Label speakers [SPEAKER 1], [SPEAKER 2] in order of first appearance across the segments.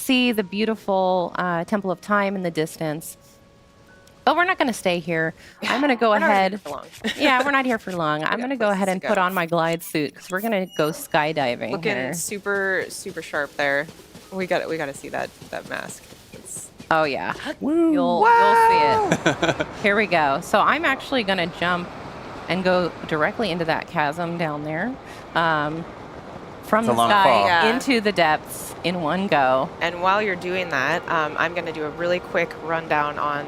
[SPEAKER 1] see the beautiful Temple of Time in the distance. But we're not going to stay here. I'm going to go ahead. Yeah, we're not here for long. I'm going to go ahead and put on my glide suit because we're going to go skydiving.
[SPEAKER 2] Looking super sharp there. We got to see that mask.
[SPEAKER 1] Oh yeah, you'll see it. Here we go. So I'm actually going to jump and go directly into that chasm down there. From the sky into the depths in one go.
[SPEAKER 2] And while you're doing that, I'm going to do a really quick rundown on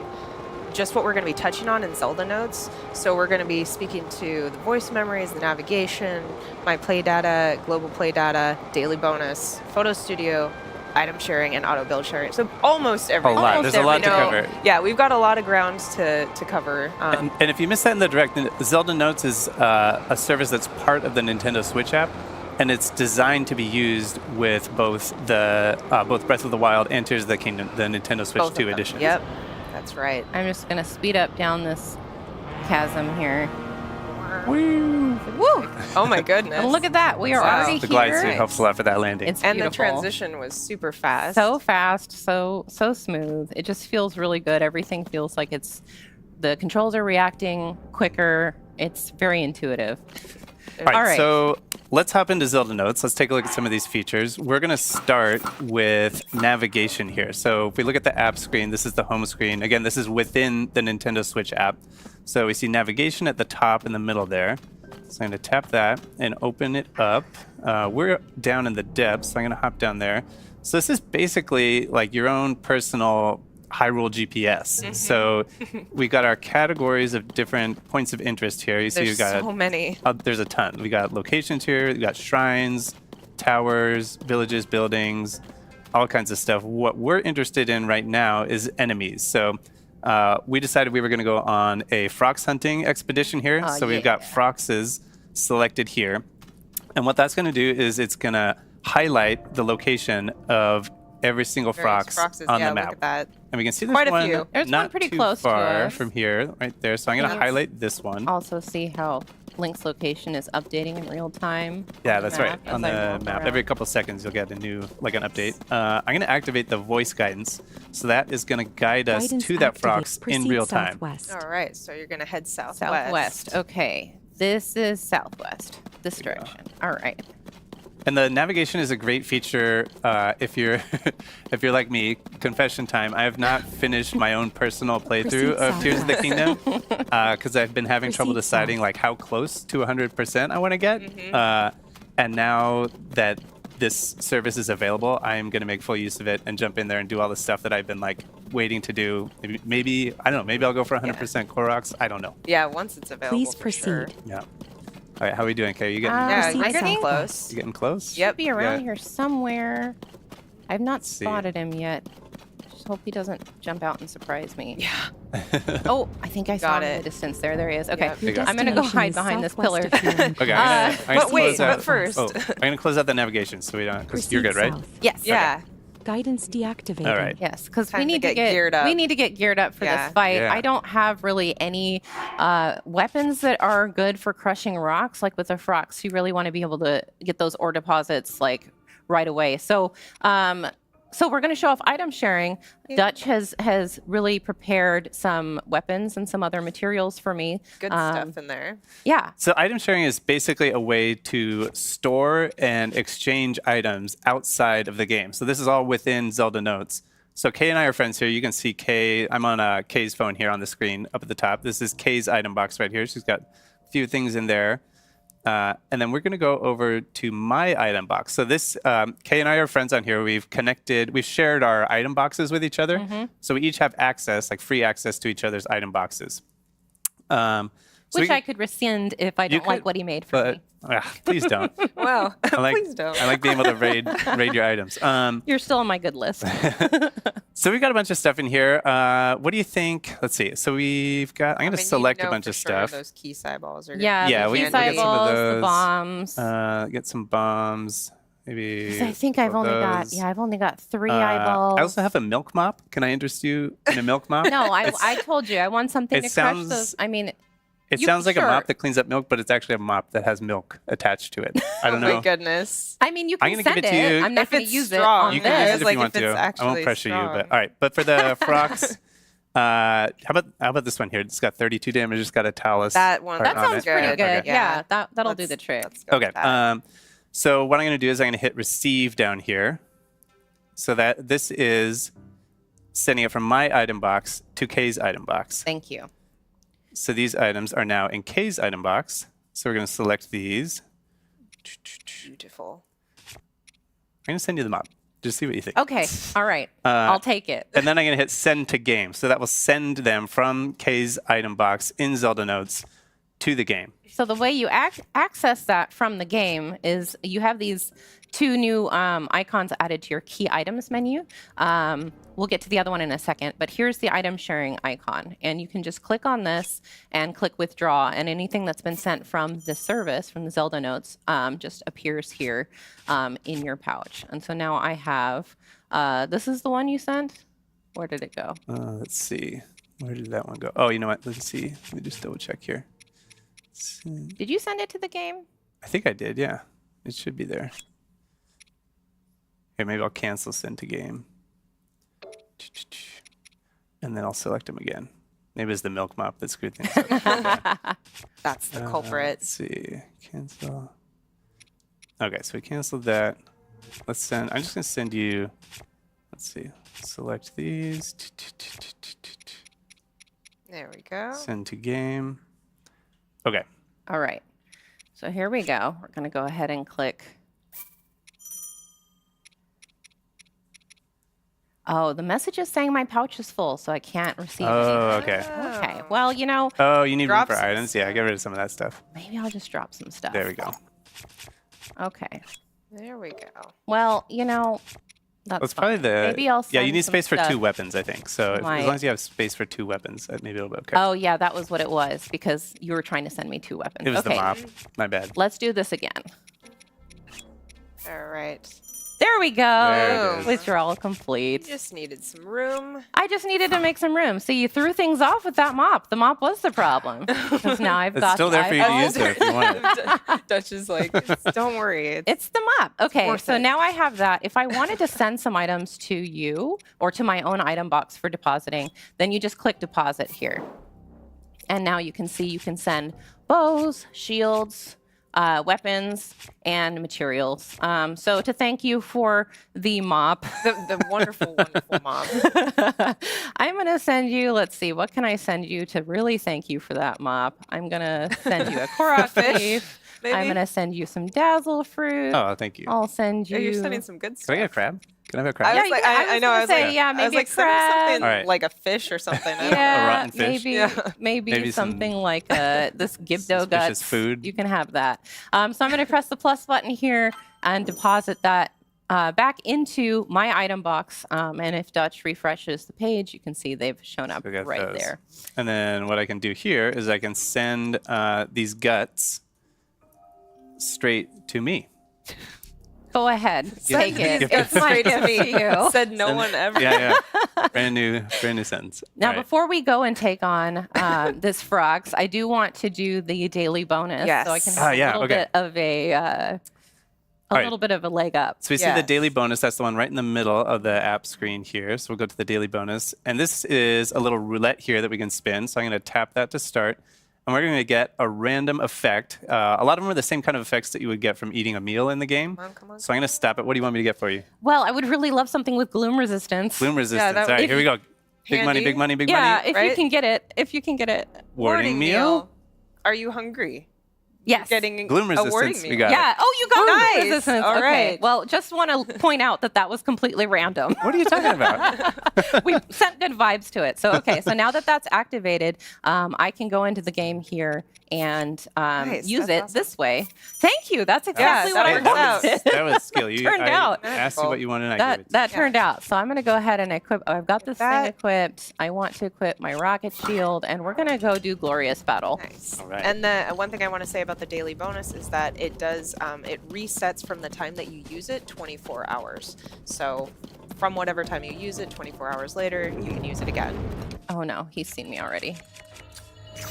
[SPEAKER 2] just what we're going to be touching on in Zelda notes. So we're going to be speaking to the voice memories, the navigation, my play data, global play data, daily bonus, photo studio, item sharing, and auto build sharing. So almost everything.
[SPEAKER 3] There's a lot to cover.
[SPEAKER 2] Yeah, we've got a lot of ground to cover.
[SPEAKER 3] And if you missed that in the direct, Zelda Notes is a service that's part of the Nintendo Switch app. And it's designed to be used with both both Breath of the Wild and Tears of the Kingdom, the Nintendo Switch 2 edition.
[SPEAKER 2] Yep, that's right.
[SPEAKER 1] I'm just going to speed up down this chasm here.
[SPEAKER 3] Woo!
[SPEAKER 1] Woo!
[SPEAKER 2] Oh my goodness.
[SPEAKER 1] And look at that. We are already here.
[SPEAKER 3] The glide suit helps a lot for that landing.
[SPEAKER 1] It's beautiful.
[SPEAKER 2] And the transition was super fast.
[SPEAKER 1] So fast, so smooth. It just feels really good. Everything feels like the controls are reacting quicker. It's very intuitive.
[SPEAKER 3] All right, so let's hop into Zelda Notes. Let's take a look at some of these features. We're going to start with navigation here. So if we look at the app screen, this is the home screen. Again, this is within the Nintendo Switch app. So we see navigation at the top in the middle there. So I'm going to tap that and open it up. We're down in the depths, so I'm going to hop down there. So this is basically like your own personal Hyrule GPS. So we got our categories of different points of interest here. You see,
[SPEAKER 2] There's so many.
[SPEAKER 3] There's a ton. We got locations here. We got shrines, towers, villages, buildings, all kinds of stuff. What we're interested in right now is enemies. So we decided we were going to go on a Frox hunting expedition here. So we've got Froxes selected here. And what that's going to do is it's going to highlight the location of every single Frox on the map.
[SPEAKER 2] Look at that.
[SPEAKER 3] And we can see there's
[SPEAKER 2] quite
[SPEAKER 3] one
[SPEAKER 2] a few.
[SPEAKER 1] There's
[SPEAKER 3] not
[SPEAKER 1] one pretty
[SPEAKER 3] too
[SPEAKER 1] close
[SPEAKER 3] far
[SPEAKER 1] to us.
[SPEAKER 3] from here, right there. So I'm going to highlight this one.
[SPEAKER 1] Also see how Link's location is updating in real time.
[SPEAKER 3] Yeah, that's right. On the map,
[SPEAKER 1] around.
[SPEAKER 3] every couple seconds you'll get a new, like an update. I'm going to activate the voice guidance. So that is going to guide us to that Frox in real time.
[SPEAKER 2] All right, so you're going to head southwest.
[SPEAKER 1] Southwest. Okay, this is southwest. This direction. All right.
[SPEAKER 3] And the navigation is a great feature if you're if you're like me. Confession time. I have not finished my own personal playthrough of Tears of the Kingdom because I've been having trouble deciding like how close to 100% I want to get. And now that this service is available, I am going to make full use of it and jump in there and do all the stuff that I've been like waiting to do. Maybe I don't know. Maybe I'll go for 100% Koroks. I don't know.
[SPEAKER 2] Yeah, once it's available.
[SPEAKER 4] Please proceed.
[SPEAKER 2] Sure.
[SPEAKER 3] Yeah. All right, how are we doing, Kay? Are you getting?
[SPEAKER 2] Yeah, you're getting close.
[SPEAKER 3] You getting close?
[SPEAKER 2] Yep.
[SPEAKER 1] Be around here somewhere. I've not
[SPEAKER 3] see.
[SPEAKER 1] spotted him yet. Just hope he doesn't jump out and surprise me.
[SPEAKER 2] Yeah.
[SPEAKER 1] Oh, I think I saw him in the distance there. There he is. Okay, I'm gonna go hide behind this pillar.
[SPEAKER 3] Okay. I'm
[SPEAKER 2] But first.
[SPEAKER 3] I'm gonna close out the navigation so we don't. Because you're good, right?
[SPEAKER 1] Yes.
[SPEAKER 2] Yeah.
[SPEAKER 4] Guidance deactivated.
[SPEAKER 3] All right.
[SPEAKER 1] Yes, because we
[SPEAKER 2] Time to
[SPEAKER 1] need to
[SPEAKER 2] get
[SPEAKER 1] get
[SPEAKER 2] geared up.
[SPEAKER 1] We need to get geared up for
[SPEAKER 2] Yeah.
[SPEAKER 1] this fight.
[SPEAKER 3] Yeah.
[SPEAKER 1] I don't have really any weapons that are good for crushing rocks. Like with the Frox, you really want to be able to get those ore deposits like right away. So, so we're going to show off item sharing. Dutch has really prepared some weapons and some other materials for me.
[SPEAKER 2] Good stuff in there.
[SPEAKER 1] Yeah.
[SPEAKER 3] So item sharing is basically a way to store and exchange items outside of the game. So this is all within Zelda Notes. So Kay and I are friends here. You can see Kay. I'm on Kay's phone here on the screen up at the top. This is Kay's item box right here. She's got a few things in there. And then we're going to go over to my item box. So this, Kay and I are friends on here. We've shared our item boxes with each other. So we each have access, like free access to each other's item boxes.
[SPEAKER 1] Which I could rescind if I don't like what he made for me.
[SPEAKER 3] Please don't.
[SPEAKER 2] Well,
[SPEAKER 3] please
[SPEAKER 2] don't.
[SPEAKER 3] I like being able to raid your items.
[SPEAKER 1] You're still on my good list.
[SPEAKER 3] So we got a bunch of stuff in here. What do you think? Let's see. So we've got. I'm going to select a bunch of stuff.
[SPEAKER 2] Those key eyeballs are.
[SPEAKER 1] Yeah, the
[SPEAKER 3] we
[SPEAKER 1] key
[SPEAKER 3] can get some of
[SPEAKER 1] eyeballs,
[SPEAKER 3] those.
[SPEAKER 1] the bombs.
[SPEAKER 3] Get some bombs. Maybe.
[SPEAKER 1] I think I've only got 3 eyeballs.
[SPEAKER 3] I also have a milk mop. Can I interest you in a milk mop?
[SPEAKER 1] No, I told you I want something to crush those. I mean,
[SPEAKER 3] It
[SPEAKER 1] You-
[SPEAKER 3] sounds like
[SPEAKER 1] sure.
[SPEAKER 3] a mop that cleans up milk, but it's actually a mop that has milk attached to it. I don't
[SPEAKER 2] Oh
[SPEAKER 3] know.
[SPEAKER 2] my goodness.
[SPEAKER 1] I mean, you
[SPEAKER 3] I'm
[SPEAKER 1] can
[SPEAKER 3] gonna
[SPEAKER 1] send
[SPEAKER 3] give it to you.
[SPEAKER 1] I'm not
[SPEAKER 2] If
[SPEAKER 1] going to
[SPEAKER 2] it's
[SPEAKER 1] use
[SPEAKER 2] strong.
[SPEAKER 1] it
[SPEAKER 3] You
[SPEAKER 1] on
[SPEAKER 3] can use
[SPEAKER 1] this.
[SPEAKER 3] it if
[SPEAKER 2] Like,
[SPEAKER 3] you want
[SPEAKER 2] if it's
[SPEAKER 3] to. I won't
[SPEAKER 2] actually
[SPEAKER 3] pressure you,
[SPEAKER 2] strong.
[SPEAKER 3] but all right. But for the frocks, how about this one here? It's got 32 damage. It's got a talus.
[SPEAKER 2] That one-
[SPEAKER 3] heart
[SPEAKER 1] That
[SPEAKER 3] on
[SPEAKER 1] sounds
[SPEAKER 3] it.
[SPEAKER 1] pretty
[SPEAKER 2] good.
[SPEAKER 1] good.
[SPEAKER 2] Okay.
[SPEAKER 1] Yeah, that'll do the
[SPEAKER 2] Let's-
[SPEAKER 1] trick.
[SPEAKER 2] let's go
[SPEAKER 3] Okay.
[SPEAKER 2] with that.
[SPEAKER 3] So what I'm going to do is I'm going to hit receive down here, so that this is sending it from my item box to Kay's item box.
[SPEAKER 1] Thank you.
[SPEAKER 3] So these items are now in Kay's item box. So we're going to select these.
[SPEAKER 2] Beautiful.
[SPEAKER 3] I'm going to send you the mop. Just see what you think.
[SPEAKER 1] Okay. All right. I'll take it.
[SPEAKER 3] And then I'm going to hit send to game. So that will send them from Kay's item box in Zelda Notes to the game.
[SPEAKER 1] So the way you access that from the game is you have these two new icons added to your key items menu. We'll get to the other one in a second, but here's the item sharing icon. And you can just click on this and click withdraw, and anything that's been sent from the service, from the Zelda Notes, just appears here in your pouch. And so now I have, this is the one you sent? Where did it go?
[SPEAKER 3] Let's see. Where did that one go? Oh, you know what? Let's see. Let me just double check here.
[SPEAKER 1] Did you send it to the game?
[SPEAKER 3] I think I did, yeah. It should be there. Here, maybe I'll cancel send to game. And then I'll select them again. Maybe it's the milk mop that screwed things up.
[SPEAKER 2] That's the culprit.
[SPEAKER 3] Let's see. Cancel. Okay, so we canceled that. Let's send. I'm just going to send you. Let's see. Select these.
[SPEAKER 2] There we go.
[SPEAKER 3] Send to game. Okay.
[SPEAKER 1] All right. So here we go. We're going to go ahead and click. Oh, the message is saying my pouch is full, so I can't receive
[SPEAKER 3] Oh,
[SPEAKER 1] anything.
[SPEAKER 3] okay.
[SPEAKER 1] Okay. Well, you know,
[SPEAKER 3] Oh, you need room
[SPEAKER 2] Drop
[SPEAKER 3] for
[SPEAKER 2] some
[SPEAKER 3] items? Yeah, get rid of some of that stuff.
[SPEAKER 1] maybe I'll just drop some stuff.
[SPEAKER 3] There we go.
[SPEAKER 1] Okay.
[SPEAKER 2] There we go.
[SPEAKER 1] Well, you know, that's
[SPEAKER 3] That's probably
[SPEAKER 1] fine.
[SPEAKER 3] the.
[SPEAKER 1] Maybe I'll
[SPEAKER 3] Yeah, you
[SPEAKER 1] send
[SPEAKER 3] need
[SPEAKER 1] some
[SPEAKER 3] space for
[SPEAKER 1] stuff.
[SPEAKER 3] 2 weapons, I think. So as
[SPEAKER 1] Right.
[SPEAKER 3] long as you have space for 2 weapons, maybe it'll be okay.
[SPEAKER 1] Oh, yeah, that was what it was because you were trying to send me 2 weapons.
[SPEAKER 3] It was
[SPEAKER 1] okay.
[SPEAKER 3] the mop. My bad.
[SPEAKER 1] Let's do this again.
[SPEAKER 2] All right.
[SPEAKER 1] There we go.
[SPEAKER 3] There it is.
[SPEAKER 1] Withdrawal
[SPEAKER 2] You
[SPEAKER 1] complete.
[SPEAKER 2] just needed some room.
[SPEAKER 1] I just needed to make some room. See, you threw things off with that mop. The mop was the problem. Because now I've
[SPEAKER 3] It's
[SPEAKER 1] got
[SPEAKER 3] still there for you to use it if you want it.
[SPEAKER 2] Dutch is like, don't worry.
[SPEAKER 1] It's the mop. Okay,
[SPEAKER 2] worth
[SPEAKER 1] so
[SPEAKER 2] it.
[SPEAKER 1] now I have that. If I wanted to send some items to you or to my own item box for depositing, then you just click deposit here. And now you can see you can send bows, shields, weapons, and materials. So to thank you for the mop,
[SPEAKER 2] the wonderful, wonderful mom.
[SPEAKER 1] I'm going to send you, let's see, what can I send you to really thank you for that mop? I'm going to send you a Korok
[SPEAKER 2] Fish,
[SPEAKER 1] leaf. I'm
[SPEAKER 2] maybe?
[SPEAKER 1] going to send you some dazzle fruit.
[SPEAKER 3] Oh, thank you.
[SPEAKER 1] I'll send you.
[SPEAKER 2] Oh, you're sending some good
[SPEAKER 3] Can I
[SPEAKER 2] stuff.
[SPEAKER 3] get a crab? Can I have a
[SPEAKER 2] I
[SPEAKER 3] crab?
[SPEAKER 1] Yeah,
[SPEAKER 2] was like,
[SPEAKER 1] yeah, I
[SPEAKER 2] I
[SPEAKER 1] was
[SPEAKER 2] know.
[SPEAKER 1] gonna
[SPEAKER 2] I was
[SPEAKER 1] say,
[SPEAKER 2] like,
[SPEAKER 1] yeah,
[SPEAKER 2] I was
[SPEAKER 1] maybe
[SPEAKER 2] like,
[SPEAKER 1] a
[SPEAKER 2] send me something
[SPEAKER 1] crab.
[SPEAKER 3] All right.
[SPEAKER 2] like a fish or something. I don't know.
[SPEAKER 1] Yeah,
[SPEAKER 3] rotten fish.
[SPEAKER 1] maybe
[SPEAKER 2] Yeah.
[SPEAKER 3] Maybe some
[SPEAKER 1] something like this Gibdo
[SPEAKER 3] suspicious
[SPEAKER 1] guts.
[SPEAKER 3] food.
[SPEAKER 1] You can have that. So I'm going to press the plus button here and deposit that back into my item box. And if Dutch refreshes the page, you can see they've shown up
[SPEAKER 3] We got
[SPEAKER 1] right
[SPEAKER 3] those.
[SPEAKER 1] there.
[SPEAKER 3] And then what I can do here is I can send these guts straight to me.
[SPEAKER 1] Go ahead, take it.
[SPEAKER 3] these
[SPEAKER 1] It's my
[SPEAKER 2] straight to
[SPEAKER 1] gift
[SPEAKER 2] me.
[SPEAKER 1] to you.
[SPEAKER 2] Said no one ever.
[SPEAKER 3] Yeah, yeah. brand new sentence.
[SPEAKER 1] Now,
[SPEAKER 3] All right.
[SPEAKER 1] before we go and take on this frogs, I do want to do the daily bonus,
[SPEAKER 2] Yes.
[SPEAKER 1] so I can
[SPEAKER 2] Ah,
[SPEAKER 1] have a
[SPEAKER 3] yeah,
[SPEAKER 1] little
[SPEAKER 3] okay.
[SPEAKER 1] bit of a
[SPEAKER 3] right.
[SPEAKER 1] little bit of a leg up.
[SPEAKER 3] So we see the
[SPEAKER 2] Yes.
[SPEAKER 3] daily bonus. That's the one right in the middle of the app screen here. So we'll go to the daily bonus. And this is a little roulette here that we can spin. So I'm going to tap that to start. And we're going to get a random effect. A lot of them are the same kind of effects that you would get from eating a meal in the game.
[SPEAKER 2] Come on.
[SPEAKER 3] So I'm going to stop it. What do you want me to get for you?
[SPEAKER 1] Well, I would really love something with gloom resistance.
[SPEAKER 3] Gloom resistance.
[SPEAKER 2] that-
[SPEAKER 3] All right,
[SPEAKER 2] if
[SPEAKER 3] here we go. Big money,
[SPEAKER 2] handy.
[SPEAKER 3] big money, big
[SPEAKER 1] Yeah,
[SPEAKER 3] money.
[SPEAKER 1] if you
[SPEAKER 2] right?
[SPEAKER 1] can get it. If you can get it.
[SPEAKER 3] Warning meal.
[SPEAKER 2] Are you hungry?
[SPEAKER 1] Yes.
[SPEAKER 2] Getting
[SPEAKER 3] Gloom
[SPEAKER 2] a warning
[SPEAKER 3] resistance.
[SPEAKER 2] meal.
[SPEAKER 3] We got it.
[SPEAKER 1] Yeah. Oh, you got
[SPEAKER 2] Nice.
[SPEAKER 1] gloom resistance.
[SPEAKER 2] All
[SPEAKER 1] Okay.
[SPEAKER 2] right.
[SPEAKER 1] Well, just want to point out that was completely random.
[SPEAKER 3] What are you talking about?
[SPEAKER 1] We sent good vibes to it. So, okay. So now that that's activated, I can go into the game here and
[SPEAKER 2] Nice,
[SPEAKER 1] use it
[SPEAKER 2] that's awesome.
[SPEAKER 1] this way. Thank you. That's exactly
[SPEAKER 2] that
[SPEAKER 1] what I
[SPEAKER 2] works
[SPEAKER 1] wanted.
[SPEAKER 2] out.
[SPEAKER 3] That was skill. You
[SPEAKER 1] Turned
[SPEAKER 3] I
[SPEAKER 1] out.
[SPEAKER 3] asked you what you wanted and I gave it to
[SPEAKER 1] That
[SPEAKER 3] you.
[SPEAKER 1] turned out. So I'm going to go ahead and equip. I've got this thing
[SPEAKER 2] That-
[SPEAKER 1] equipped. I want to equip my rocket shield, and we're going to go do glorious battle.
[SPEAKER 2] Nice.
[SPEAKER 3] All right.
[SPEAKER 2] And the one thing I want to say about the daily bonus is that it does it resets from the time that you use it 24 hours. So from whatever time you use it, 24 hours later, you can use it again.
[SPEAKER 1] Oh no, he's seen me already.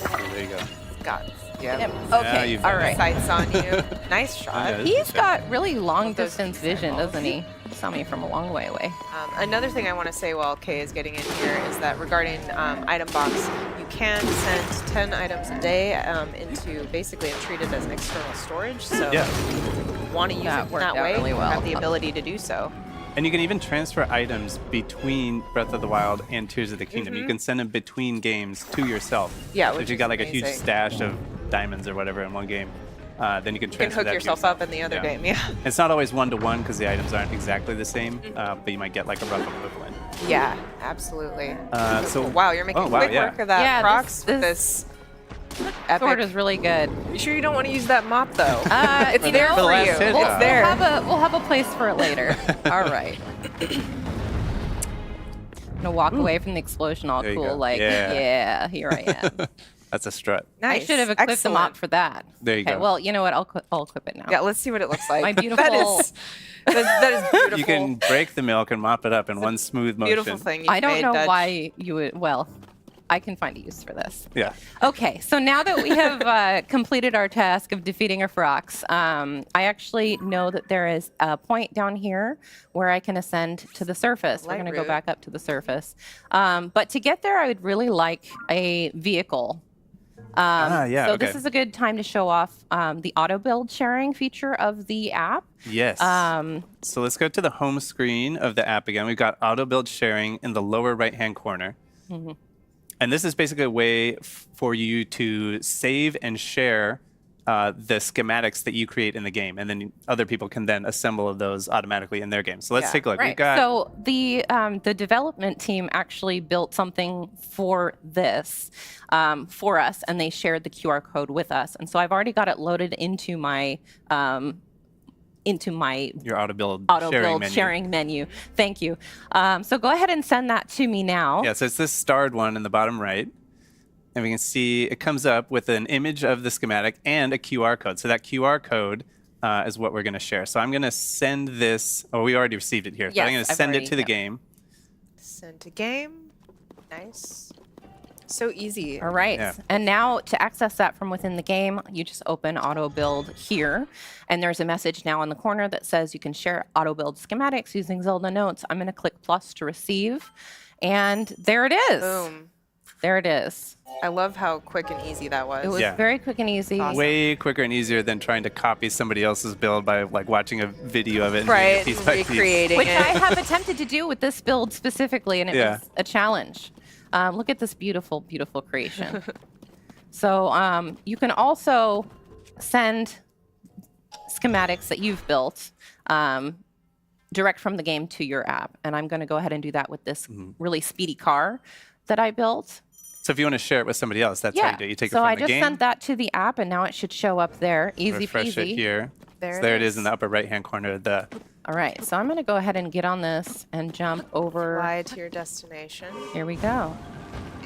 [SPEAKER 3] Oh, there you go.
[SPEAKER 2] Got it. Yep.
[SPEAKER 1] Yep.
[SPEAKER 3] Yeah,
[SPEAKER 1] Okay.
[SPEAKER 3] you've
[SPEAKER 1] All
[SPEAKER 3] done it.
[SPEAKER 1] right.
[SPEAKER 2] Sights on you. Nice shot.
[SPEAKER 3] Yeah,
[SPEAKER 1] He's got really long
[SPEAKER 2] With those
[SPEAKER 1] distance
[SPEAKER 2] pixel
[SPEAKER 1] vision,
[SPEAKER 2] balls.
[SPEAKER 1] doesn't he? He saw me from a long way away.
[SPEAKER 2] Another thing I want to say while Kay is getting in here is that regarding item box, you can send 10 items a day into basically and treat it as an external storage. So
[SPEAKER 3] Yeah.
[SPEAKER 2] if you want to use
[SPEAKER 1] That
[SPEAKER 2] it in
[SPEAKER 1] worked
[SPEAKER 2] that
[SPEAKER 1] out
[SPEAKER 2] way,
[SPEAKER 1] really
[SPEAKER 2] you
[SPEAKER 1] well.
[SPEAKER 2] have the ability to do so.
[SPEAKER 3] And you can even transfer items between Breath of the Wild and Tears of the Kingdom. You can send them between games to yourself.
[SPEAKER 2] Yeah,
[SPEAKER 3] So
[SPEAKER 2] which
[SPEAKER 3] if you
[SPEAKER 2] is
[SPEAKER 3] got like a huge
[SPEAKER 2] amazing.
[SPEAKER 3] stash of diamonds or whatever in one game, then you can
[SPEAKER 2] You can
[SPEAKER 3] transfer
[SPEAKER 2] hook
[SPEAKER 3] that to
[SPEAKER 2] yourself up in the other
[SPEAKER 3] Yeah.
[SPEAKER 2] game. Yeah.
[SPEAKER 3] It's not always one-to-one because the items aren't exactly the same, but you might get like a rough equivalent.
[SPEAKER 2] Yeah, absolutely.
[SPEAKER 3] So-
[SPEAKER 2] wow, you're making
[SPEAKER 3] oh, wow,
[SPEAKER 2] quick
[SPEAKER 3] yeah.
[SPEAKER 2] work of that,
[SPEAKER 1] Yeah,
[SPEAKER 2] Prox, with
[SPEAKER 1] this
[SPEAKER 2] this epic.
[SPEAKER 1] Sword is really good.
[SPEAKER 2] You sure you don't want to use that mop though? It's
[SPEAKER 1] you
[SPEAKER 2] there
[SPEAKER 1] know,
[SPEAKER 2] for
[SPEAKER 3] last
[SPEAKER 2] you.
[SPEAKER 3] hit,
[SPEAKER 2] It's
[SPEAKER 3] yeah.
[SPEAKER 2] there.
[SPEAKER 1] We'll have a place for it later. All right. I'm gonna walk away from the explosion all
[SPEAKER 3] There you
[SPEAKER 1] cool,
[SPEAKER 3] go.
[SPEAKER 1] like,
[SPEAKER 3] Yeah.
[SPEAKER 1] yeah, here I am.
[SPEAKER 3] That's a strut.
[SPEAKER 2] Nice.
[SPEAKER 1] I should have equipped the mop
[SPEAKER 2] Excellent.
[SPEAKER 1] for that.
[SPEAKER 3] There you
[SPEAKER 1] Okay,
[SPEAKER 3] go.
[SPEAKER 1] well, you know what? I'll equip it now.
[SPEAKER 2] Yeah, let's see what it looks like.
[SPEAKER 1] My beautiful-
[SPEAKER 2] that is beautiful.
[SPEAKER 3] You can break the milk and mop it up in one smooth motion.
[SPEAKER 2] Beautiful thing.
[SPEAKER 1] I don't
[SPEAKER 2] made,
[SPEAKER 1] know
[SPEAKER 2] Dutch.
[SPEAKER 1] why you would. Well, I can find a use for this.
[SPEAKER 3] Yeah.
[SPEAKER 1] Okay, so now that we have completed our task of defeating our frogs, I actually know that there is a point down here where I can ascend to the surface. We're
[SPEAKER 2] Light
[SPEAKER 1] going to go
[SPEAKER 2] route.
[SPEAKER 1] back up to the surface. But to get there, I would really like a vehicle.
[SPEAKER 3] Yeah,
[SPEAKER 1] so
[SPEAKER 3] okay.
[SPEAKER 1] this is a good time to show off the Autobuild sharing feature of the app.
[SPEAKER 3] Yes. So let's go to the home screen of the app again. We've got Autobuild sharing in the lower right-hand corner. And this is basically a way for you to save and share the schematics that you create in the game, and then other people can then assemble those automatically in their game. So let's
[SPEAKER 2] Yeah,
[SPEAKER 3] take a look. We've
[SPEAKER 1] Right.
[SPEAKER 3] got
[SPEAKER 1] So the development team actually built something for this for us, and they shared the QR code with us. And so I've already got it loaded into my
[SPEAKER 3] your Autobuild
[SPEAKER 1] sharing menu. Thank you. So go ahead and send that to me now.
[SPEAKER 3] Yeah, so it's this starred one in the bottom right. And we can see it comes up with an image of the schematic and a QR code. So that QR code is what we're going to share. So I'm going to send this. Oh, we already received it here. So I'm
[SPEAKER 1] Yes,
[SPEAKER 3] going to
[SPEAKER 1] I've
[SPEAKER 3] send it
[SPEAKER 1] already-
[SPEAKER 3] to the
[SPEAKER 1] yep.
[SPEAKER 3] game.
[SPEAKER 2] Send to game. Nice. So easy.
[SPEAKER 1] All right.
[SPEAKER 3] Yeah.
[SPEAKER 1] And now to access that from within the game, you just open Autobuild here. And there's a message now in the corner that says you can share Autobuild schematics using Zelda Notes. I'm going to click plus to receive. And there it is.
[SPEAKER 2] Boom.
[SPEAKER 1] There it is.
[SPEAKER 2] I love how quick and easy that was.
[SPEAKER 1] It was
[SPEAKER 3] Yeah.
[SPEAKER 1] very quick and easy.
[SPEAKER 2] Awesome.
[SPEAKER 3] Way quicker and easier than trying to copy somebody else's build by like watching a video of it and doing
[SPEAKER 2] right.
[SPEAKER 3] it piece by piece.
[SPEAKER 2] Recreating
[SPEAKER 1] Which
[SPEAKER 2] it.
[SPEAKER 1] I have attempted to do with this build specifically, and it
[SPEAKER 3] Yeah.
[SPEAKER 1] was a challenge. Look at this beautiful, beautiful creation. So you can also send schematics that you've built direct from the game to your app. And I'm going to go ahead and do that with this really speedy car that I built.
[SPEAKER 3] So if you want to share it with somebody else, that's how you do it. You take it
[SPEAKER 1] so
[SPEAKER 3] from
[SPEAKER 1] I
[SPEAKER 3] the
[SPEAKER 1] just
[SPEAKER 3] game,
[SPEAKER 1] sent that to the app, and now it should show up there. Easy
[SPEAKER 3] refresh
[SPEAKER 1] peasy.
[SPEAKER 3] it here.
[SPEAKER 2] There
[SPEAKER 3] So
[SPEAKER 2] it
[SPEAKER 3] there it is
[SPEAKER 2] is.
[SPEAKER 3] in the upper right-hand corner of the.
[SPEAKER 1] All right, so I'm going to go ahead and get on this and jump over.
[SPEAKER 2] Fly to your destination.
[SPEAKER 1] Here we go.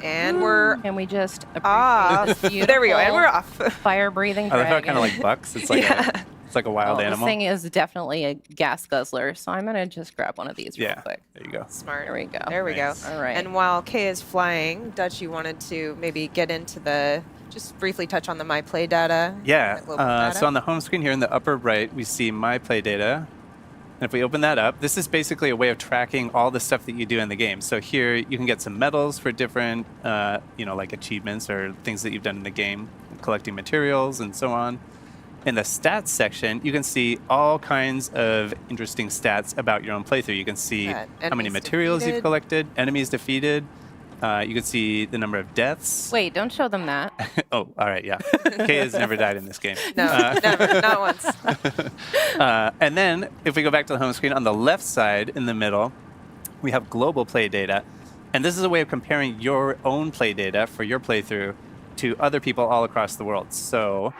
[SPEAKER 2] And we're
[SPEAKER 1] And we just appreciate
[SPEAKER 2] off.
[SPEAKER 1] this
[SPEAKER 2] There we go. And
[SPEAKER 1] beautiful
[SPEAKER 2] we're off.
[SPEAKER 1] fire-breathing
[SPEAKER 3] I love
[SPEAKER 1] dragon.
[SPEAKER 3] how it kind of like bucks. It's like it's like a wild
[SPEAKER 1] This
[SPEAKER 3] animal.
[SPEAKER 1] thing is definitely a gas guzzler, so I'm going to just grab one of these real
[SPEAKER 3] Yeah.
[SPEAKER 1] quick.
[SPEAKER 3] There you go.
[SPEAKER 2] Smart.
[SPEAKER 1] There we go.
[SPEAKER 2] There we
[SPEAKER 3] Nice.
[SPEAKER 2] go.
[SPEAKER 1] All right.
[SPEAKER 2] And while Kay is flying, Dutch, you wanted to maybe get into the, just briefly touch on the My Play data.
[SPEAKER 3] Yeah.
[SPEAKER 2] the global data.
[SPEAKER 3] So on the home screen here in the upper right, we see My Play Data. And if we open that up, this is basically a way of tracking all the stuff that you do in the game. So here you can get some medals for different, like achievements or things that you've done in the game, collecting materials and so on. In the stats section, you can see all kinds of interesting stats about your own playthrough. You can see
[SPEAKER 2] Yeah,
[SPEAKER 3] how many
[SPEAKER 2] enemies
[SPEAKER 3] materials you've
[SPEAKER 2] defeated.
[SPEAKER 3] collected, enemies defeated. You can see the number of deaths.
[SPEAKER 1] Wait, don't show them that.
[SPEAKER 3] Oh, all right, yeah. Kay has never died in this game.
[SPEAKER 2] No, never, not once.
[SPEAKER 3] And then if we go back to the home screen, on the left side in the middle, we have global play data. And this is a way of comparing your own play data for your playthrough to other people all across the world. So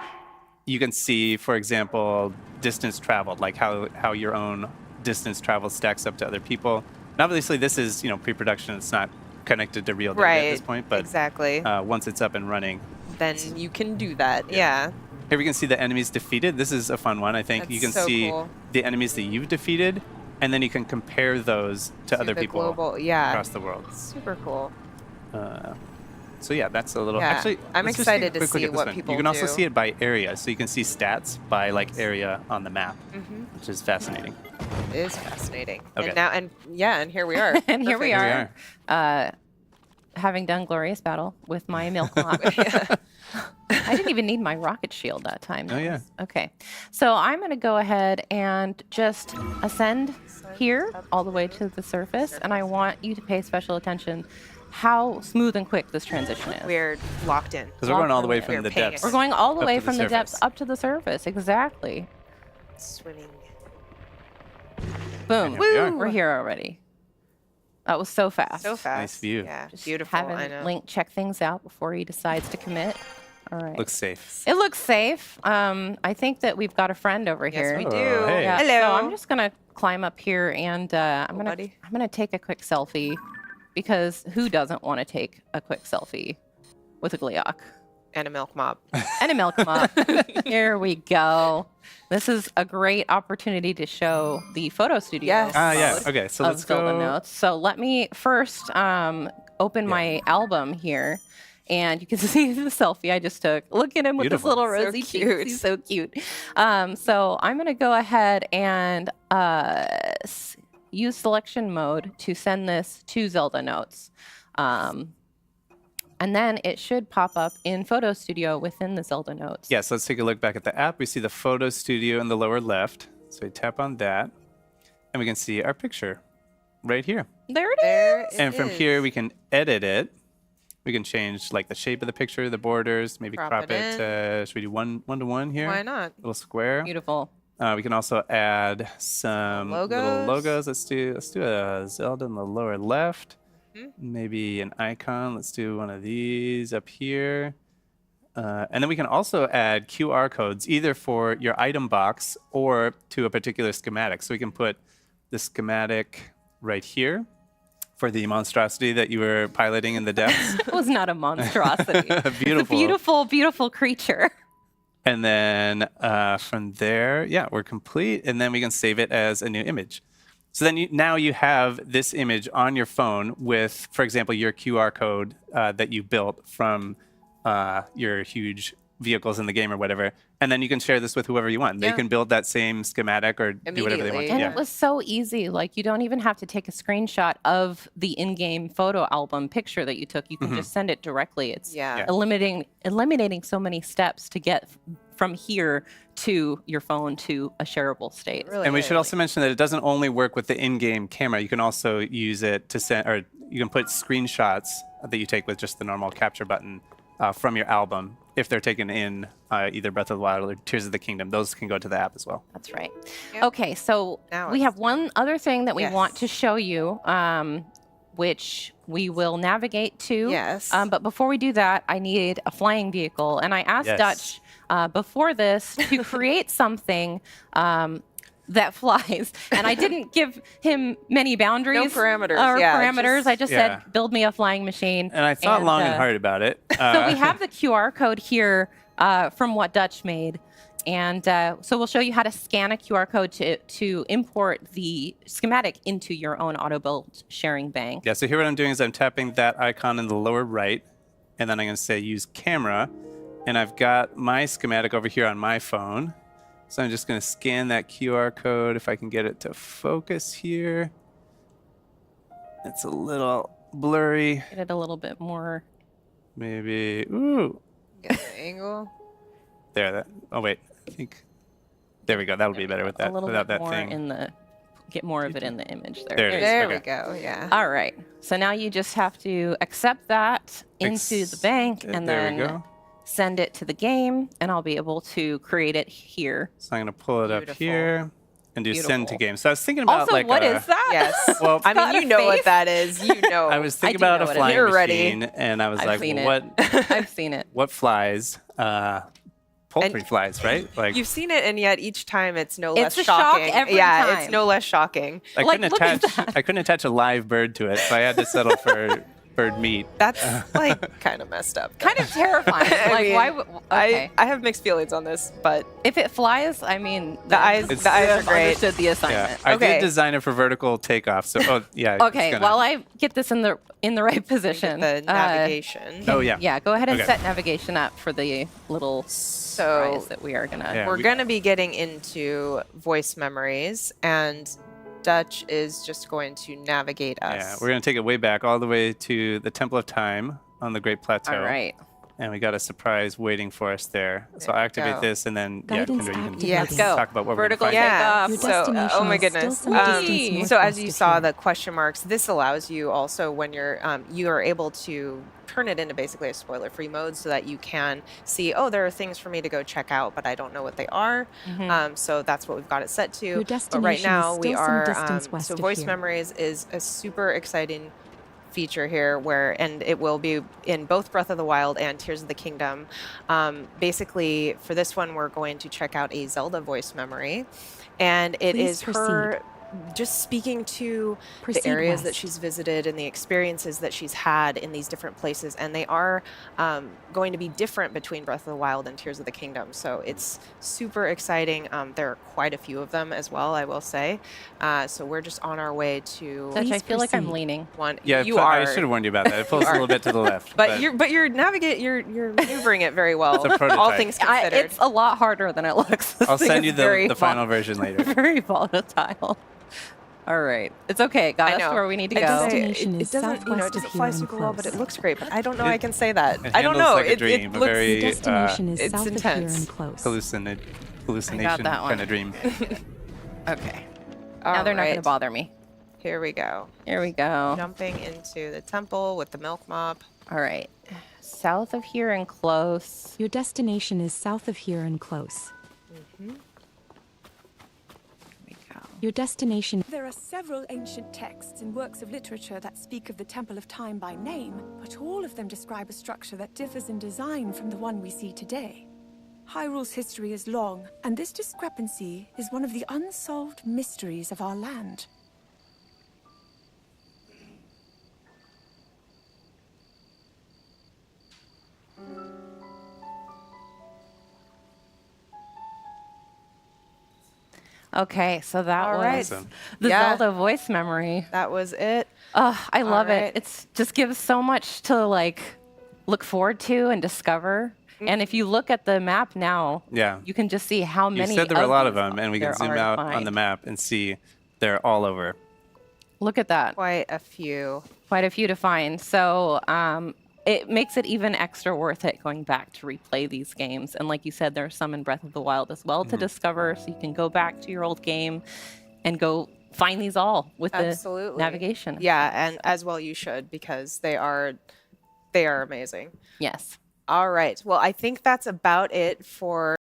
[SPEAKER 3] you can see, for example, distance traveled, like how your own distance travel stacks up to other people. And obviously this is, pre-production. It's not connected to real data
[SPEAKER 2] Right.
[SPEAKER 3] at this point, but
[SPEAKER 2] Exactly.
[SPEAKER 3] once it's up and running.
[SPEAKER 2] Then you can do that. Yeah.
[SPEAKER 3] Here we can see the enemies defeated. This is a fun one, I think. You can
[SPEAKER 2] That's so
[SPEAKER 3] see
[SPEAKER 2] cool.
[SPEAKER 3] the enemies that you've defeated, and then you can compare those to other
[SPEAKER 2] the
[SPEAKER 3] people
[SPEAKER 2] global, yeah.
[SPEAKER 3] across the world.
[SPEAKER 2] Super cool.
[SPEAKER 3] So So yeah, that's a little.
[SPEAKER 2] Yeah.
[SPEAKER 3] Actually,
[SPEAKER 2] I'm
[SPEAKER 3] let's just take a
[SPEAKER 2] excited to
[SPEAKER 3] quick look
[SPEAKER 2] see
[SPEAKER 3] at this
[SPEAKER 2] what
[SPEAKER 3] one.
[SPEAKER 2] people
[SPEAKER 3] You can also
[SPEAKER 2] do.
[SPEAKER 3] see it by area, so you can see stats by like area on the map, which is fascinating.
[SPEAKER 2] It is fascinating.
[SPEAKER 3] Okay.
[SPEAKER 2] And here we are.
[SPEAKER 1] And here we
[SPEAKER 2] Perfect.
[SPEAKER 1] are. Having done glorious battle with my milk mop. I didn't even need my rocket shield that time.
[SPEAKER 3] Oh, yeah.
[SPEAKER 1] Okay. So I'm going to go ahead and just ascend here all the way to the surface. And I want you to pay special attention how smooth and quick this transition is.
[SPEAKER 2] We're locked in.
[SPEAKER 3] Because we're going all the way
[SPEAKER 1] We're
[SPEAKER 3] from the
[SPEAKER 2] paying
[SPEAKER 3] depths.
[SPEAKER 1] We're going all the
[SPEAKER 3] up
[SPEAKER 1] way
[SPEAKER 3] to the
[SPEAKER 1] from the
[SPEAKER 3] surface.
[SPEAKER 1] depths up to the surface. Exactly.
[SPEAKER 2] Swimming.
[SPEAKER 1] Boom.
[SPEAKER 3] And here we are.
[SPEAKER 1] We're here already. That was so fast.
[SPEAKER 2] So fast.
[SPEAKER 3] Nice view.
[SPEAKER 2] Yeah,
[SPEAKER 1] Just
[SPEAKER 2] beautiful.
[SPEAKER 1] having
[SPEAKER 2] I know.
[SPEAKER 1] Link check things out before he decides to commit. All right.
[SPEAKER 3] Looks safe.
[SPEAKER 1] It looks safe. I think that we've got a friend over
[SPEAKER 2] Yes,
[SPEAKER 1] here.
[SPEAKER 2] we
[SPEAKER 3] Oh,
[SPEAKER 2] do.
[SPEAKER 3] hey.
[SPEAKER 1] Yeah,
[SPEAKER 2] Hello.
[SPEAKER 1] So I'm just gonna climb up here and I'm
[SPEAKER 2] buddy.
[SPEAKER 1] gonna take a quick selfie because who doesn't want to take a quick selfie with a Gleeok
[SPEAKER 2] And a milk mop.
[SPEAKER 1] and a milk mop? Here we go. This is a great opportunity to show the photo studio.
[SPEAKER 2] Yes.
[SPEAKER 3] Yeah.
[SPEAKER 1] mode
[SPEAKER 3] Okay, so
[SPEAKER 1] of
[SPEAKER 3] let's
[SPEAKER 1] Zelda
[SPEAKER 3] go.
[SPEAKER 1] Notes. So let me first open my album here. And you can see the selfie I just took. Look at him with
[SPEAKER 3] Beautiful.
[SPEAKER 1] his little
[SPEAKER 2] So
[SPEAKER 1] rosy cheeks.
[SPEAKER 2] cute.
[SPEAKER 1] He's so cute. So I'm going to go ahead and use selection mode to send this to Zelda Notes. And then it should pop up in Photo Studio within the Zelda Notes.
[SPEAKER 3] Yes, let's take a look back at the app. We see the photo studio in the lower left. So we tap on that, and we can see our picture right here.
[SPEAKER 1] There it is.
[SPEAKER 2] There it
[SPEAKER 3] And from
[SPEAKER 2] is.
[SPEAKER 3] here, we can edit it. We can change like the shape of the picture, the borders, maybe
[SPEAKER 2] Crop
[SPEAKER 3] crop
[SPEAKER 2] it
[SPEAKER 3] it to, should we do one to one here?
[SPEAKER 2] Why not?
[SPEAKER 3] Little square.
[SPEAKER 1] Beautiful.
[SPEAKER 3] We can also add some little
[SPEAKER 2] Logos.
[SPEAKER 3] logos. Let's do a Zelda in the lower left.
[SPEAKER 2] Mm-hmm.
[SPEAKER 3] Maybe an icon. Let's do one of these up here. And then we can also add QR codes either for your item box or to a particular schematic. So we can put the schematic right here for the monstrosity that you were piloting in the depths.
[SPEAKER 1] That was not a monstrosity. It's a
[SPEAKER 3] Beautiful.
[SPEAKER 1] beautiful, beautiful creature.
[SPEAKER 3] And then from there, yeah, we're complete. And then we can save it as a new image. So then now you have this image on your phone with, for example, your QR code that you built from your huge vehicles in the game or whatever. And then you can share this with whoever you want. They
[SPEAKER 2] Yeah.
[SPEAKER 3] can build that same schematic or do whatever they want.
[SPEAKER 2] Immediately.
[SPEAKER 1] And
[SPEAKER 3] Yeah.
[SPEAKER 1] it was so easy. Like, you don't even have to take a screenshot of the in-game photo album picture that you took. You can just send it directly. It's
[SPEAKER 2] Yeah.
[SPEAKER 1] eliminating so many steps to get from here to your phone to a shareable state.
[SPEAKER 2] Really
[SPEAKER 3] And we should
[SPEAKER 2] is.
[SPEAKER 3] also mention that it doesn't only work with the in-game camera. You can also use it to send, or you can put screenshots that you take with just the normal capture button from your album if they're taken in either Breath of the Wild or Tears of the Kingdom. Those can go to the app as well.
[SPEAKER 1] That's right.
[SPEAKER 2] Yep.
[SPEAKER 1] Okay, so
[SPEAKER 2] Now
[SPEAKER 1] we
[SPEAKER 2] it's-
[SPEAKER 1] have one other thing that we
[SPEAKER 2] Yes.
[SPEAKER 1] want to show you, which we will navigate to.
[SPEAKER 2] Yes.
[SPEAKER 1] But before we do that, I need a flying vehicle. And I asked
[SPEAKER 3] Yes.
[SPEAKER 1] Dutch before this to create something that flies. And I didn't give him many boundaries.
[SPEAKER 2] No parameters,
[SPEAKER 1] Or
[SPEAKER 2] yeah,
[SPEAKER 1] parameters.
[SPEAKER 2] just-
[SPEAKER 1] I just
[SPEAKER 3] Yeah.
[SPEAKER 1] said, build me a flying machine.
[SPEAKER 3] And I thought long and hard about it.
[SPEAKER 1] So we have the QR code here from what Dutch made. And so we'll show you how to scan a QR code to import the schematic into your own Autobuild sharing bank.
[SPEAKER 3] Yeah, so here what I'm doing is I'm tapping that icon in the lower right, and then I'm going to say use camera, and I've got my schematic over here on my phone. So I'm just going to scan that QR code if I can get it to focus here. It's a little blurry.
[SPEAKER 1] Get it a little bit more.
[SPEAKER 3] Maybe, ooh,
[SPEAKER 2] Get the angle.
[SPEAKER 3] there. That. Oh wait, I think. There we go. That'll be better with that.
[SPEAKER 1] A little
[SPEAKER 3] without
[SPEAKER 1] bit
[SPEAKER 3] that
[SPEAKER 1] more
[SPEAKER 3] thing.
[SPEAKER 1] in the. Get more of it in the image there.
[SPEAKER 3] There it is.
[SPEAKER 2] There
[SPEAKER 3] okay.
[SPEAKER 2] we go. Yeah.
[SPEAKER 1] All right. So now you just have to accept that into the bank and
[SPEAKER 3] there we
[SPEAKER 1] then
[SPEAKER 3] go.
[SPEAKER 1] send it to the game, and I'll be able to create it here.
[SPEAKER 3] So I'm going to pull it up
[SPEAKER 2] Beautiful.
[SPEAKER 3] here and do send to
[SPEAKER 1] Beautiful.
[SPEAKER 3] game. So I was thinking about
[SPEAKER 1] Also,
[SPEAKER 3] like
[SPEAKER 1] what
[SPEAKER 3] a,
[SPEAKER 1] is that?
[SPEAKER 2] Yes.
[SPEAKER 3] Well,
[SPEAKER 2] I
[SPEAKER 1] got
[SPEAKER 2] mean,
[SPEAKER 1] a
[SPEAKER 2] you know
[SPEAKER 1] face.
[SPEAKER 2] what that is. You know.
[SPEAKER 3] I was thinking
[SPEAKER 1] do
[SPEAKER 3] about
[SPEAKER 1] know
[SPEAKER 3] a
[SPEAKER 1] what it
[SPEAKER 3] flying
[SPEAKER 2] is. You're ready.
[SPEAKER 3] machine, and I was
[SPEAKER 1] I've
[SPEAKER 3] like,
[SPEAKER 1] seen
[SPEAKER 3] well,
[SPEAKER 1] it.
[SPEAKER 3] what
[SPEAKER 1] I've seen it.
[SPEAKER 3] what flies? Poultry flies, right? Like
[SPEAKER 2] You've seen it, and yet each time it's no
[SPEAKER 1] It's
[SPEAKER 2] less
[SPEAKER 1] a shock
[SPEAKER 2] shocking.
[SPEAKER 1] every
[SPEAKER 2] yeah,
[SPEAKER 1] time.
[SPEAKER 2] it's no less shocking.
[SPEAKER 3] I
[SPEAKER 1] like,
[SPEAKER 3] couldn't
[SPEAKER 1] look at
[SPEAKER 3] attach. I couldn't attach a live bird to it, so I had to settle for bird meat.
[SPEAKER 2] That's like kind of messed up.
[SPEAKER 1] Kind of terrifying.
[SPEAKER 2] I
[SPEAKER 1] Like,
[SPEAKER 2] mean,
[SPEAKER 1] why would... Okay.
[SPEAKER 2] I have mixed feelings on this, but
[SPEAKER 1] If it flies, I mean...
[SPEAKER 2] the eyes are great.
[SPEAKER 1] Understood the assignment.
[SPEAKER 3] I
[SPEAKER 2] Okay.
[SPEAKER 3] did design it for vertical takeoff. So,
[SPEAKER 1] Okay, while I get this in the right position.
[SPEAKER 2] The navigation.
[SPEAKER 3] Oh, yeah.
[SPEAKER 1] Yeah, go ahead and
[SPEAKER 3] Okay.
[SPEAKER 1] set navigation up for the little surprise that we are going to...
[SPEAKER 3] Yeah.
[SPEAKER 2] We're
[SPEAKER 3] we-
[SPEAKER 2] going to be getting into voice memories, and Dutch is just going to navigate us.
[SPEAKER 3] Yeah, we're going to take it way back, all the way to the Temple of Time on the Great Plateau.
[SPEAKER 1] All right.
[SPEAKER 3] And we got a surprise waiting for us there. So
[SPEAKER 2] There
[SPEAKER 3] I'll
[SPEAKER 2] we
[SPEAKER 3] activate
[SPEAKER 2] go.
[SPEAKER 3] this, and then,
[SPEAKER 4] Guidance
[SPEAKER 3] Kendra, you can
[SPEAKER 4] activated.
[SPEAKER 2] Yes.
[SPEAKER 1] Let's go.
[SPEAKER 3] talk about what
[SPEAKER 1] Vertical
[SPEAKER 3] we're going to find.
[SPEAKER 2] Yeah.
[SPEAKER 4] Your
[SPEAKER 2] So,
[SPEAKER 4] destination
[SPEAKER 2] oh my
[SPEAKER 4] is still
[SPEAKER 2] goodness.
[SPEAKER 4] some distance
[SPEAKER 2] So as
[SPEAKER 4] northwest
[SPEAKER 2] you
[SPEAKER 4] of
[SPEAKER 2] saw
[SPEAKER 4] here.
[SPEAKER 2] the question marks, this allows you also when you are able to turn it into basically a spoiler-free mode so that you can see, oh, there are things for me to go check out, but I don't know what they are. So that's what we've got it set to.
[SPEAKER 4] Your
[SPEAKER 2] But right
[SPEAKER 4] destination
[SPEAKER 2] now
[SPEAKER 4] is
[SPEAKER 2] we
[SPEAKER 4] still some
[SPEAKER 2] are
[SPEAKER 4] distance west
[SPEAKER 2] so
[SPEAKER 4] of
[SPEAKER 2] voice
[SPEAKER 4] here.
[SPEAKER 2] memories is a super exciting feature here and it will be in both Breath of the Wild and Tears of the Kingdom. Basically for this one we're going to check out a Zelda voice memory, and it
[SPEAKER 4] Please
[SPEAKER 2] is her
[SPEAKER 4] proceed.
[SPEAKER 2] just speaking to
[SPEAKER 4] Proceed
[SPEAKER 2] the areas that
[SPEAKER 4] west.
[SPEAKER 2] she's visited and the experiences that she's had in these different places, and they are going to be different between Breath of the Wild and Tears of the Kingdom, so it's super exciting. There are quite a few of them as well, I will say. So we're just on our way to
[SPEAKER 1] Dutch, I
[SPEAKER 4] Please
[SPEAKER 1] feel like I'm
[SPEAKER 4] proceed.
[SPEAKER 1] leaning.
[SPEAKER 2] one.
[SPEAKER 3] Yeah,
[SPEAKER 2] you are.
[SPEAKER 3] I should have warned you about that. It pulls a little bit to the left.
[SPEAKER 2] But you're maneuvering it very well.
[SPEAKER 3] It's a prototype.
[SPEAKER 2] All things considered.
[SPEAKER 1] It's a lot harder than it looks. This
[SPEAKER 3] I'll
[SPEAKER 1] thing
[SPEAKER 3] send
[SPEAKER 1] is
[SPEAKER 3] you
[SPEAKER 1] very
[SPEAKER 3] the final version later.
[SPEAKER 1] very volatile. All right. It's okay. It got
[SPEAKER 2] I
[SPEAKER 1] us
[SPEAKER 2] know.
[SPEAKER 1] to where we need to
[SPEAKER 2] It
[SPEAKER 1] go.
[SPEAKER 2] doesn't,
[SPEAKER 4] Destination
[SPEAKER 2] it
[SPEAKER 4] is
[SPEAKER 2] doesn't, it
[SPEAKER 4] southwest
[SPEAKER 2] doesn't
[SPEAKER 4] of
[SPEAKER 2] fly
[SPEAKER 4] here and
[SPEAKER 2] super well, but it
[SPEAKER 4] close.
[SPEAKER 2] looks great. But I don't know. I can say that.
[SPEAKER 3] It
[SPEAKER 2] I don't
[SPEAKER 3] handles
[SPEAKER 2] know.
[SPEAKER 3] like a dream,
[SPEAKER 2] it
[SPEAKER 3] a
[SPEAKER 2] looks
[SPEAKER 3] very
[SPEAKER 4] Your destination is
[SPEAKER 2] it's
[SPEAKER 4] south of
[SPEAKER 2] intense.
[SPEAKER 4] here and close.
[SPEAKER 3] Hallucination
[SPEAKER 1] that one.
[SPEAKER 3] kind of dream.
[SPEAKER 1] Okay.
[SPEAKER 2] all
[SPEAKER 1] Now they're not going
[SPEAKER 2] right.
[SPEAKER 1] to bother me.
[SPEAKER 2] Here we go.
[SPEAKER 1] Here we go.
[SPEAKER 2] Jumping into the temple with the milk mop.
[SPEAKER 1] All right. South of here and close.
[SPEAKER 4] Your destination is south of here and close.
[SPEAKER 1] Here we go.
[SPEAKER 4] Your destination.
[SPEAKER 5] There are several ancient texts and works of literature that speak of the Temple of Time by name, but all of them describe a structure that differs in design from the one we see today. Hyrule's history is long, and this discrepancy is one of the unsolved mysteries of our land.
[SPEAKER 1] Okay, so that
[SPEAKER 2] All
[SPEAKER 1] was
[SPEAKER 2] right.
[SPEAKER 3] Awesome.
[SPEAKER 1] the
[SPEAKER 2] Yeah.
[SPEAKER 1] Zelda voice memory.
[SPEAKER 2] That was it.
[SPEAKER 1] Oh, I love
[SPEAKER 2] right.
[SPEAKER 1] it. It's just gives so much to like look forward to and discover. And if you look at the map now,
[SPEAKER 3] Yeah.
[SPEAKER 1] you can just see how
[SPEAKER 3] You
[SPEAKER 1] many.
[SPEAKER 3] said there were a lot of
[SPEAKER 1] these
[SPEAKER 3] them, and we can
[SPEAKER 1] there
[SPEAKER 3] zoom
[SPEAKER 1] are to
[SPEAKER 3] out on
[SPEAKER 1] find.
[SPEAKER 3] the map and see they're all over.
[SPEAKER 1] Look at that.
[SPEAKER 2] Quite a few.
[SPEAKER 1] Quite a few to find. So it makes it even extra worth it going back to replay these games. And like you said, there are some in Breath of the Wild as well to discover. So you can go back to your old game and go find these all with
[SPEAKER 2] Absolutely.
[SPEAKER 1] the navigation.
[SPEAKER 2] Yeah, and as well you should, because they are amazing.
[SPEAKER 1] Yes.
[SPEAKER 2] All right. Well, I think that's about it for